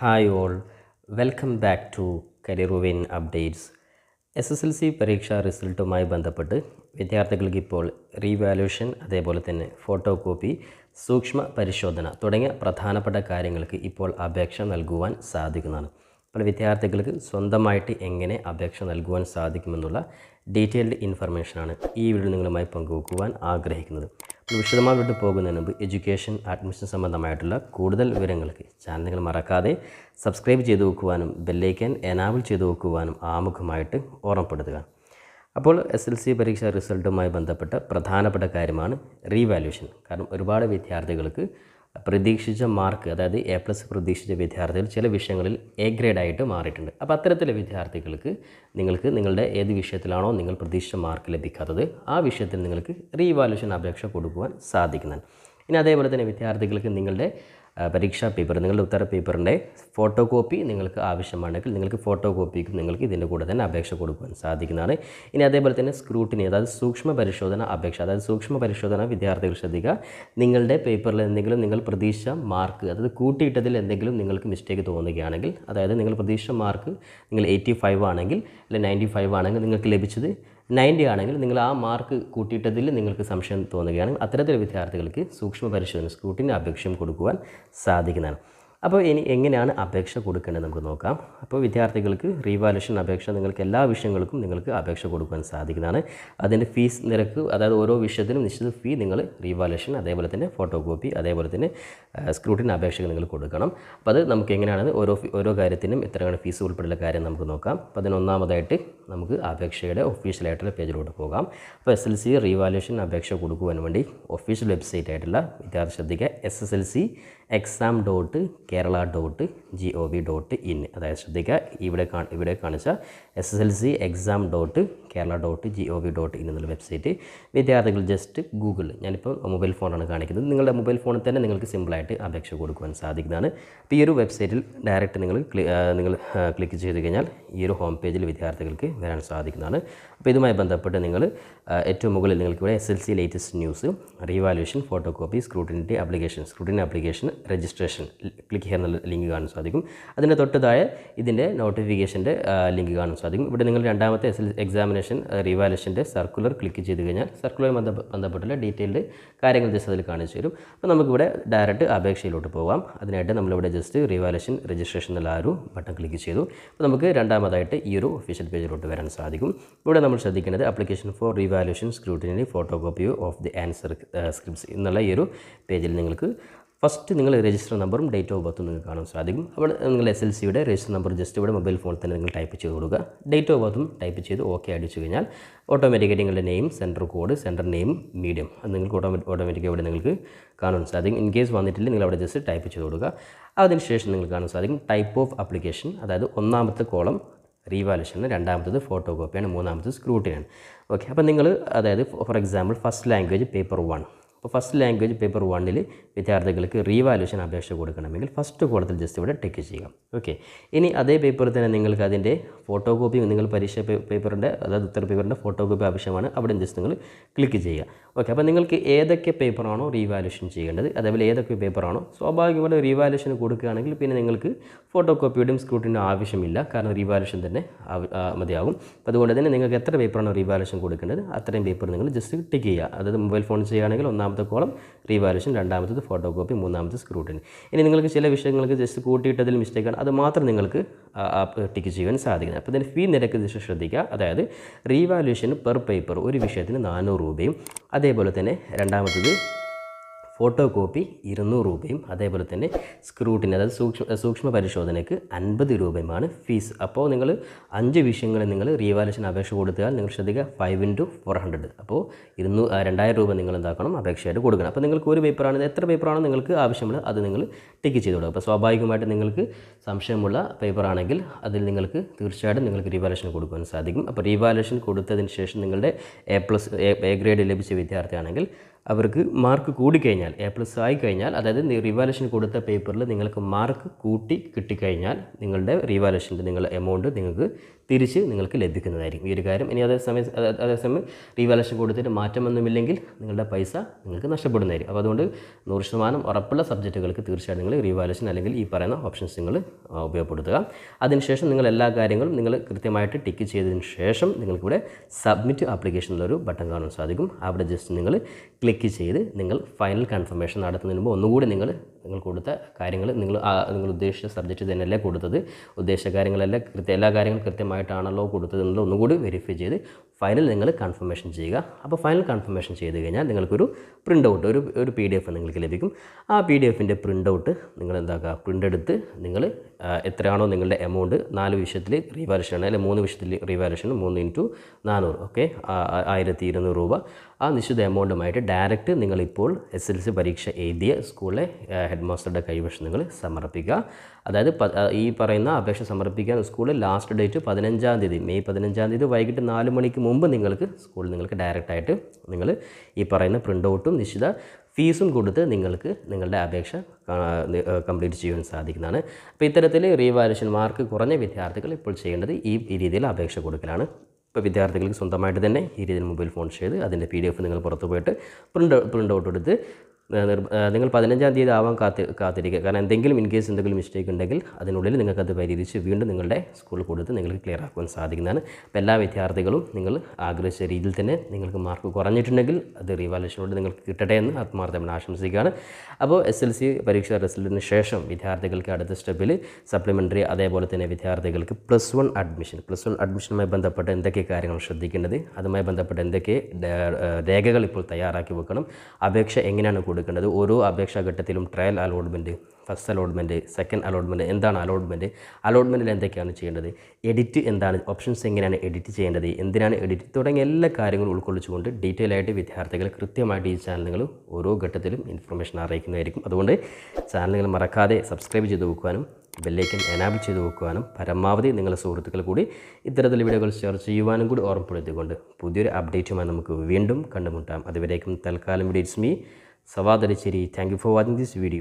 Hi all, welcome back to career updates. SSLC പരീക്ഷാ റിസൾട്ടുമായി ബന്ധപ്പെട്ട് വിദ്യാർത്ഥികൾക്ക് ഇപ്പോൾ റീവാലുവേഷൻ, അതേപോലെ തന്നെ ഫോട്ടോ കോപ്പി, സൂക്ഷ്മ പരിശോധന തുടങ്ങിയ പ്രധാനപ്പെട്ട കാര്യങ്ങൾക്ക് ഇപ്പോൾ അപേക്ഷ നൽകുവാൻ സാധിക്കുന്നതാണ്. അപ്പോൾ വിദ്യാർത്ഥികൾക്ക് സ്വന്തമായിട്ട് എങ്ങനെ അപേക്ഷ നൽകുവാൻ സാധിക്കുമെന്നുള്ള ഡീറ്റെയിൽഡ് ഇൻഫർമേഷനാണ് ഈ വീഡിയോ നിങ്ങളുമായി പങ്കുവെക്കുവാൻ ആഗ്രഹിക്കുന്നത്. വിശദമായിട്ട് പോകുന്നതിന് മുമ്പ് എഡ്യൂക്കേഷൻ അഡ്മിഷൻ സംബന്ധമായിട്ടുള്ള കൂടുതൽ വിവരങ്ങൾക്ക് ചാനൽ നിങ്ങൾ മറക്കാതെ സബ്സ്ക്രൈബ് ചെയ്ത് വെക്കുവാനും ബെല്ലൈക്കൻ എനാബിൾ ചെയ്ത് വെക്കുവാനും ആമുഖമായിട്ട് ഓർമ്മപ്പെടുത്തുക. അപ്പോൾ SSLC പരീക്ഷാ റിസൾട്ടുമായി ബന്ധപ്പെട്ട പ്രധാനപ്പെട്ട കാര്യമാണ് റീവാലുവേഷൻ. കാരണം ഒരുപാട് വിദ്യാർത്ഥികൾക്ക് പ്രതീക്ഷിച്ച മാർക്ക്, അതായത് A+ പ്രതീക്ഷിച്ച വിദ്യാർത്ഥികൾ ചില വിഷയങ്ങളിൽ A ഗ്രേഡായിട്ട് മാറിയിട്ടുണ്ട്. അപ്പോൾ അത്തരത്തിലെ വിദ്യാർത്ഥികൾക്ക് നിങ്ങൾക്ക് നിങ്ങളുടെ ഏത് വിഷയത്തിലാണോ നിങ്ങൾ പ്രതീക്ഷിച്ച മാർക്ക് ലഭിക്കാത്തത് ആ വിഷയത്തിൽ നിങ്ങൾക്ക് റീവാലുവേഷൻ അപേക്ഷ കൊടുക്കുവാൻ സാധിക്കുന്നതാണ്. ഇനി അതേപോലെ തന്നെ വിദ്യാർത്ഥികൾക്ക് നിങ്ങളുടെ പരീക്ഷാ പേപ്പർ, നിങ്ങളുടെ ഉത്തര പേപ്പറിൻ്റെ ഫോട്ടോ കോപ്പി നിങ്ങൾക്ക് ആവശ്യമാണെങ്കിൽ നിങ്ങൾക്ക് ഫോട്ടോ കോപ്പിക്കും നിങ്ങൾക്ക് ഇതിൻ്റെ കൂടെ തന്നെ അപേക്ഷ കൊടുക്കുവാൻ സാധിക്കുന്നതാണ്. ഇനി അതേപോലെ തന്നെ സ്ക്രൂട്ടിനി, അതായത് സൂക്ഷ്മ പരിശോധന അപേക്ഷ, അതായത് സൂക്ഷ്മ പരിശോധന വിദ്യാർത്ഥികൾ ശ്രദ്ധിക്കുക. നിങ്ങളുടെ പേപ്പറിൽ എന്തെങ്കിലും നിങ്ങൾ പ്രതീക്ഷിച്ച മാർക്ക്, അതായത് കൂട്ടിയിട്ടതിൽ എന്തെങ്കിലും നിങ്ങൾക്ക് മിസ്റ്റേക്ക് തോന്നുകയാണെങ്കിൽ, അതായത് നിങ്ങൾ പ്രതീക്ഷിച്ച മാർക്ക് നിങ്ങൾ 85 ആണെങ്കിൽ അല്ലെങ്കിൽ 95 ആണെങ്കിൽ നിങ്ങൾക്ക് ലഭിച്ചത് 90 ആണെങ്കിൽ നിങ്ങൾ ആ മാർക്ക് കൂട്ടിയിട്ടതിൽ നിങ്ങൾക്ക് സംശയം തോന്നുകയാണെങ്കിൽ അത്തരത്തിലുള്ള വിദ്യാർത്ഥികൾക്ക് സൂക്ഷ്മ പരിശോധന സ്ക്രൂട്ടിനി അപേക്ഷയും കൊടുക്കുവാൻ സാധിക്കുന്നതാണ്. അപ്പോൾ ഇനി എങ്ങനെയാണ് അപേക്ഷ കൊടുക്കേണ്ടത് നമുക്ക് നോക്കാം. അപ്പോൾ വിദ്യാർത്ഥികൾക്ക് റീവാലുവേഷൻ അപേക്ഷ നിങ്ങൾക്ക് എല്ലാ വിഷയങ്ങൾക്കും നിങ്ങൾക്ക് അപേക്ഷ കൊടുക്കുവാൻ സാധിക്കുന്നതാണ്. അതിൻ്റെ ഫീസ് നിരക്ക്, അതായത് ഓരോ വിഷയത്തിനും നിശ്ചിത ഫീ നിങ്ങൾ റീവാലുവേഷൻ, അതേപോലെ തന്നെ ഫോട്ടോ കോപ്പി, അതേപോലെ തന്നെ സ്ക്രൂട്ടിനി അപേക്ഷകൾ നിങ്ങൾ കൊടുക്കണം. അപ്പോൾ അത് നമുക്ക് എങ്ങനെയാണ് ഓരോ കാര്യത്തിനും എത്രയാണ് ഫീസ് ഉൾപ്പെടെയുള്ള കാര്യം നമുക്ക് നോക്കാം. അപ്പോൾ അതിനൊന്നാമതായിട്ട് നമുക്ക് അപേക്ഷയുടെ ഒഫീഷ്യലായിട്ടുള്ള പേജിലോട്ട് പോകാം. അപ്പോൾ SSLC റീവാലുവേഷൻ അപേക്ഷ കൊടുക്കുവാൻ വേണ്ടി ഒഫീഷ്യൽ വെബ്സൈറ്റ് ആയിട്ടുള്ള വിദ്യാർത്ഥി ശ്രദ്ധിക്കുക, SSLCexam.kerala.gov.in, അതായത് ശ്രദ്ധിക്കുക ഇവിടെ കാണിച്ച SSLCexam.kerala.gov.in എന്നുള്ള വെബ്സൈറ്റ് വിദ്യാർത്ഥികൾ ജസ്റ്റ് ഗൂഗിൾ, ഞാനിപ്പോൾ മൊബൈൽ ഫോണാണ് കാണിക്കുന്നത്, നിങ്ങളുടെ മൊബൈൽ ഫോണിൽ തന്നെ നിങ്ങൾക്ക് സിമ്പിളായിട്ട് അപേക്ഷ കൊടുക്കുവാൻ സാധിക്കുന്നതാണ്. അപ്പോൾ ഈ ഒരു വെബ്സൈറ്റിൽ ഡയറക്റ്റ് നിങ്ങൾ ക്ലിക്ക് ചെയ്ത് കഴിഞ്ഞാൽ ഈ ഒരു ഹോം പേജിൽ വിദ്യാർത്ഥികൾക്ക് വരാൻ സാധിക്കുന്നതാണ്. അപ്പോൾ ഇതുമായി ബന്ധപ്പെട്ട് നിങ്ങൾ ഏറ്റവും മുകളിൽ നിങ്ങൾക്ക് ഇവിടെ SSLC latest news, revaluation, photo copy, scrutiny application registration click ചെയ്യുന്ന ലിങ്ക് കാണാൻ സാധിക്കും. അതിൻ്റെ തൊട്ടതായ ഇതിൻ്റെ നോട്ടിഫിക്കേഷൻ്റെ ലിങ്ക് കാണാൻ സാധിക്കും. ഇവിടെ നിങ്ങൾ രണ്ടാമത്തെ എക്സാമിനേഷൻ റീവാലുവേഷൻ്റെ സർക്കുലർ ക്ലിക്ക് ചെയ്ത് കഴിഞ്ഞാൽ സർക്കുലർ ബന്ധപ്പെട്ടുള്ള ഡീറ്റെയിൽഡ് കാര്യങ്ങൾ ജസ്റ്റ് അതിൽ കാണിച്ചു തരും. അപ്പോൾ നമുക്കിവിടെ ഡയറക്റ്റ് അപേക്ഷയിലോട്ട് പോകാം. അതിനായിട്ട് നമ്മളിവിടെ ജസ്റ്റ് റീവാലുവേഷൻ രജിസ്ട്രേഷൻ എന്നുള്ള ആ ഒരു ബട്ടൺ ക്ലിക്ക് ചെയ്തു. അപ്പോൾ നമുക്ക് രണ്ടാമതായിട്ട് ഈ ഒരു ഒഫീഷ്യൽ പേജിലോട്ട് വരാൻ സാധിക്കും. ഇവിടെ നമ്മൾ ശ്രദ്ധിക്കേണ്ടത് application four revaluation scrutiny photo copy of the answer scripts എന്നുള്ള ഈ ഒരു പേജിൽ നിങ്ങൾക്ക് ഫസ്റ്റ് നിങ്ങൾ രജിസ്റ്റർ നമ്പറും ഡേറ്റ് ഓഫ് ബർത്തും നിങ്ങൾക്ക് കാണാൻ സാധിക്കും. അവിടെ നിങ്ങൾ SSLCയുടെ രജിസ്റ്റർ നമ്പർ ജസ്റ്റ് ഇവിടെ മൊബൈൽ ഫോണിൽ തന്നെ നിങ്ങൾ ടൈപ്പ് ചെയ്ത് കൊടുക്കുക. ഡേറ്റ് ഓഫ് ബർത്തും ടൈപ്പ് ചെയ്ത് ഓക്കെ അടിച്ചു കഴിഞ്ഞാൽ ഓട്ടോമാറ്റിക്കായിട്ട് നിങ്ങളുടെ name, centre code, centre name, medium അത് നിങ്ങൾക്ക് ഓട്ടോമാറ്റിക്കായി ഇവിടെ നിങ്ങൾക്ക് കാണാൻ സാധിക്കും. ഇൻ കേസ് വന്നിട്ടില്ല നിങ്ങൾ അവിടെ ജസ്റ്റ് ടൈപ്പ് ചെയ്ത് കൊടുക്കുക. അതിനുശേഷം നിങ്ങൾക്ക് കാണാൻ സാധിക്കും ടൈപ്പ് ഓഫ് ആപ്ലിക്കേഷൻ, അതായത് ഒന്നാമത്തെ കോളം റീവാലുവേഷൻ, രണ്ടാമത്തത് ഫോട്ടോ കോപ്പിയാണ്, മൂന്നാമത്തത് സ്ക്രൂട്ടിനിയാണ്. ഓക്കെ, അപ്പോൾ നിങ്ങൾ അതായത് for example first language paper 1, അപ്പോൾ ഫസ്റ്റ് ലാംഗ്വേജ് പേപ്പർ 1 വിദ്യാർത്ഥികൾക്ക് റീവാലുവേഷൻ അപേക്ഷ കൊടുക്കണമെങ്കിൽ ഫസ്റ്റ് കോളത്തിൽ ജസ്റ്റ് ഇവിടെ ടിക്ക് ചെയ്യാം. ഓക്കെ, ഇനി അതേ പേപ്പറിൽ തന്നെ നിങ്ങൾക്ക് അതിൻ്റെ ഫോട്ടോ കോപ്പി, നിങ്ങൾ പരീക്ഷ പേപ്പറിൻ്റെ, അതായത് ഉത്തര പേപ്പറിൻ്റെ ഫോട്ടോ കോപ്പി ആവശ്യമാണ്, അവിടെ ജസ്റ്റ് നിങ്ങൾ ക്ലിക്ക് ചെയ്യുക. ഓക്കെ, അപ്പോൾ നിങ്ങൾക്ക് ഏതൊക്കെ പേപ്പറാണോ റീവാലുവേഷൻ ചെയ്യേണ്ടത്, അതേപോലെ ഏതൊക്കെ പേപ്പറാണോ സ്വാഭാവികമായിട്ട് റീവാലുവേഷൻ കൊടുക്കുകയാണെങ്കിൽ പിന്നെ നിങ്ങൾക്ക് ഫോട്ടോ കോപ്പിയുടെയും സ്ക്രൂട്ടിനും ആവശ്യമില്ല, കാരണം റീവാലുവേഷൻ തന്നെ മതിയാകും. അപ്പോൾ അതുകൊണ്ട് തന്നെ നിങ്ങൾക്ക് എത്ര പേപ്പറാണോ റീവാലുവേഷൻ കൊടുക്കേണ്ടത് അത്രയും പേപ്പർ നിങ്ങൾ ജസ്റ്റ് ടിക്ക് ചെയ്യുക. അതായത് മൊബൈൽ ഫോൺ ചെയ്യുകയാണെങ്കിൽ ഒന്നാമത്തെ കോളം റീവാലുവേഷൻ, രണ്ടാമത്തത് ഫോട്ടോ കോപ്പി, മൂന്നാമത്തെ സ്ക്രൂട്ടിനി. ഇനി നിങ്ങൾക്ക് ചില വിഷയങ്ങൾക്ക് ജസ്റ്റ് കൂട്ടിയിട്ടതിൽ മിസ്റ്റേക്കാണ്, അത് മാത്രം നിങ്ങൾക്ക് ടിക്ക് ചെയ്യാൻ സാധിക്കുന്നത്. അപ്പോൾ ഇതിന് ഫീ നിരക്ക് ജസ്റ്റ് ശ്രദ്ധിക്കുക. അതായത് റീവാലുവേഷൻ പെർ പേപ്പർ ഒരു വിഷയത്തിന് 400 രൂപയും, അതേപോലെ തന്നെ രണ്ടാമത്തത് ഫോട്ടോ കോപ്പി 200 രൂപയും, അതേപോലെ തന്നെ സ്ക്രൂട്ടിനി, അതായത് സൂക്ഷ്മ പരിശോധനയ്ക്ക് 50 രൂപയുമാണ് ഫീസ്. അപ്പോൾ നിങ്ങൾ 5 വിഷയങ്ങളിൽ നിങ്ങൾ റീവാലുവേഷൻ അപേക്ഷ കൊടുത്താൽ നിങ്ങൾ ശ്രദ്ധിക്കുക 5 × 400, അപ്പോൾ 2000 രൂപ നിങ്ങൾ എന്താക്കണം അപേക്ഷയായിട്ട് കൊടുക്കണം. അപ്പോൾ നിങ്ങൾക്ക് ഒരു പേപ്പറാണ്, എത്ര പേപ്പറാണ് നിങ്ങൾക്ക് ആവശ്യമുള്ളത് അത് നിങ്ങൾ ടിക്ക് ചെയ്ത് കൊടുക്കുക. അപ്പോൾ സ്വാഭാവികമായിട്ട് നിങ്ങൾക്ക് സംശയമുള്ള പേപ്പറാണെങ്കിൽ അതിൽ നിങ്ങൾക്ക് തീർച്ചയായിട്ടും നിങ്ങൾക്ക് റീവാലുവേഷൻ കൊടുക്കാൻ സാധിക്കും. അപ്പോൾ റീവാലുവേഷൻ കൊടുത്തതിന് ശേഷം നിങ്ങളുടെ A ഗ്രേഡ് ലഭിച്ച വിദ്യാർത്ഥിയാണെങ്കിൽ അവർക്ക് മാർക്ക് കൂടിക്കഴിഞ്ഞാൽ, A+ ആയിക്കഴിഞ്ഞാൽ, അതായത് റീവാലുവേഷൻ കൊടുത്ത പേപ്പറിൽ നിങ്ങൾക്ക് മാർക്ക് കൂട്ടി കിട്ടിക്കഴിഞ്ഞാൽ നിങ്ങളുടെ റീവാലുവേഷൻ്റെ നിങ്ങളുടെ എമൗണ്ട് നിങ്ങൾക്ക് തിരിച്ച് നിങ്ങൾക്ക് ലഭിക്കുന്നതായിരിക്കും. ഈ ഒരു കാര്യം ഇനി അതേസമയം റീവാലുവേഷൻ കൊടുത്തിട്ട് മാറ്റമൊന്നുമില്ലെങ്കിൽ നിങ്ങളുടെ പൈസ നിങ്ങൾക്ക് നഷ്ടപ്പെടുന്നതായിരിക്കും. അപ്പോൾ അതുകൊണ്ട് 100% ഉറപ്പുള്ള സബ്ജക്റ്റുകൾക്ക് തീർച്ചയായിട്ടും നിങ്ങൾ റീവാലുവേഷൻ അല്ലെങ്കിൽ ഈ പറയുന്ന ഓപ്ഷൻസ് നിങ്ങൾ ഉപയോഗപ്പെടുത്തുക. അതിനുശേഷം നിങ്ങൾ എല്ലാ കാര്യങ്ങളും നിങ്ങൾ കൃത്യമായിട്ട് ടിക്ക് ചെയ്തതിന് ശേഷം നിങ്ങൾക്കിവിടെ സബ്മിറ്റ് ആപ്ലിക്കേഷൻ എന്നൊരു ബട്ടൺ കാണാൻ സാധിക്കും. അവിടെ ജസ്റ്റ് നിങ്ങൾ ക്ലിക്ക് ചെയ്ത് നിങ്ങൾ ഫൈനൽ കൺഫർമേഷൻ നടത്തുന്നതിന് മുമ്പ് ഒന്നുകൂടി നിങ്ങൾ കൊടുത്ത കാര്യങ്ങൾ നിങ്ങൾ ഉദ്ദേശിച്ച സബ്ജക്റ്റ് തന്നെയല്ലേ കൊടുത്തത്, ഉദ്ദേശിച്ച കാര്യങ്ങളെല്ലാം എല്ലാ കാര്യങ്ങളും കൃത്യമായിട്ടാണല്ലോ കൊടുത്തത് എന്നുള്ളത് ഒന്നുകൂടി വെരിഫൈ ചെയ്ത് ഫൈനൽ നിങ്ങൾ കൺഫർമേഷൻ ചെയ്യുക. അപ്പോൾ ഫൈനൽ കൺഫർമേഷൻ ചെയ്ത് കഴിഞ്ഞാൽ നിങ്ങൾക്കൊരു പ്രിൻ്റ് ഔട്ട് ഒരു PDF നിങ്ങൾക്ക് ലഭിക്കും. ആ PDFൻ്റെ പ്രിൻ്റ് ഔട്ട് നിങ്ങൾ എന്താക്കുക, പ്രിൻ്റ് എടുത്ത് നിങ്ങൾ എത്രയാണോ നിങ്ങളുടെ എമൗണ്ട് 4 വിഷയത്തിൽ റീവാലുവേഷൻ ആണ്, അല്ലെങ്കിൽ 3 വിഷയത്തിൽ റീവാലുവേഷൻ 3 × 400 ഓക്കെ 1200 രൂപ ആ നിശ്ചിത എമൗണ്ടുമായിട്ട് ഡയറക്റ്റ് നിങ്ങളിപ്പോൾ SSLC പരീക്ഷ എഴുതിയ സ്കൂളിലെ ഹെഡ് മാസ്റ്ററുടെ കൈവശം നിങ്ങൾ സമർപ്പിക്കുക. അതായത് ഈ പറയുന്ന അപേക്ഷ സമർപ്പിക്കാൻ സ്കൂളിൽ ലാസ്റ്റ് ഡേറ്റ് 15-ാം തീയതി മെയ് 15-ാം തീയതി വൈകിട്ട് 4 മണിക്ക് മുമ്പ് നിങ്ങൾക്ക് ഡയറക്റ്റായിട്ട് നിങ്ങൾ ഈ പറയുന്ന പ്രിൻ്റ് ഔട്ടും നിശ്ചിത ഫീസും കൊടുത്ത് നിങ്ങളുടെ അപേക്ഷ കംപ്ലീറ്റ് ചെയ്യാൻ സാധിക്കുന്നതാണ്. അപ്പോൾ ഇത്തരത്തിൽ റീവാലുവേഷൻ മാർക്ക് കുറഞ്ഞ വിദ്യാർത്ഥികൾ ഇപ്പോൾ ചെയ്യേണ്ടത് ഈ രീതിയിൽ അപേക്ഷ കൊടുക്കലാണ്. ഇപ്പോൾ വിദ്യാർത്ഥികൾക്ക് സ്വന്തമായിട്ട് തന്നെ ഈ രീതിയിൽ മൊബൈൽ ഫോൺ ചെയ്ത് അതിൻ്റെ PDF നിങ്ങൾ പുറത്ത് പോയിട്ട് പ്രിൻ്റ് ഔട്ട് എടുത്ത് നിങ്ങൾ 15-ാം തീയതി ആവാൻ കാത്തിരിക്കുക. കാരണം എന്തെങ്കിലും എന്തെങ്കിലും മിസ്റ്റേക്ക് ഉണ്ടെങ്കിൽ അതിനുള്ളിൽ നിങ്ങൾക്കത് പരിഹരിച്ച് വീണ്ടും നിങ്ങളുടെ സ്കൂളിൽ കൊടുത്ത് നിങ്ങൾക്ക് ക്ലിയർ ആക്കുവാൻ സാധിക്കുന്നതാണ്. അപ്പോൾ എല്ലാ വിദ്യാർത്ഥികളും നിങ്ങൾ ആഗ്രഹിച്ച രീതിയിൽ തന്നെ നിങ്ങൾക്ക് മാർക്ക് കുറഞ്ഞിട്ടുണ്ടെങ്കിൽ അത് റീവാലുവേഷനോട് നിങ്ങൾക്ക് കിട്ടട്ടെ എന്ന് ആത്മാർത്ഥമായി ആശംസിക്കുകയാണ്. അപ്പോൾ SSLC പരീക്ഷ റിസൾട്ടിന് ശേഷം വിദ്യാർത്ഥികൾക്ക് അടുത്ത സ്റ്റെപ്പിൽ സപ്ലിമെൻ്ററി, അതേപോലെ തന്നെ വിദ്യാർത്ഥികൾക്ക് +1 അഡ്മിഷനുമായി ബന്ധപ്പെട്ട് എന്തൊക്കെ കാര്യങ്ങൾ ശ്രദ്ധിക്കേണ്ടത്, അതുമായി ബന്ധപ്പെട്ട് എന്തൊക്കെ രേഖകൾ ഇപ്പോൾ തയ്യാറാക്കി വെക്കണം, അപേക്ഷ എങ്ങനെയാണ് കൊടുക്കേണ്ടത്, ഓരോ അപേക്ഷാ ഘട്ടത്തിലും trial allotment, first allotment, second allotment, എന്താണ് അലോട്ട്മെൻറ്റിൽ എന്തൊക്കെയാണ് ചെയ്യേണ്ടത്, എഡിറ്റ് എന്താണ്, ഓപ്ഷൻസ് എങ്ങനെയാണ് എഡിറ്റ് ചെയ്യേണ്ടത്, എന്തിനാണ് എഡിറ്റ് തുടങ്ങിയ എല്ലാ കാര്യങ്ങളും ഉൾക്കൊള്ളിച്ചുകൊണ്ട് ഡീറ്റെയിൽ ആയിട്ട് വിദ്യാർത്ഥികൾ കൃത്യമായിട്ട് ഈ ചാനലുകൾ ഓരോ ഘട്ടത്തിലും ഇൻഫർമേഷൻ അറിയിക്കുന്നതായിരിക്കും. അതുകൊണ്ട് ചാനലുകൾ മറക്കാതെ സബ്സ്ക്രൈബ് ചെയ്ത് വെക്കുവാനും ബെല്ലൈക്കൻ എനാബിൾ ചെയ്ത് വെക്കുവാനും പരമാവധി നിങ്ങളുടെ സുഹൃത്തുക്കൾ കൂടി ഇത്തരത്തിലുള്ള വീഡിയോകൾ ഷെയർ ചെയ്യുവാനും കൂടി ഓർമ്മപ്പെടുത്തിക്കൊണ്ട് പുതിയൊരു അപ്ഡേറ്റുമായി നമുക്ക് വീണ്ടും കണ്ടുമുട്ടാം. അതുവരേക്കും തൽക്കാലം it's me Sawad Alisseri. Thank you for watching this video.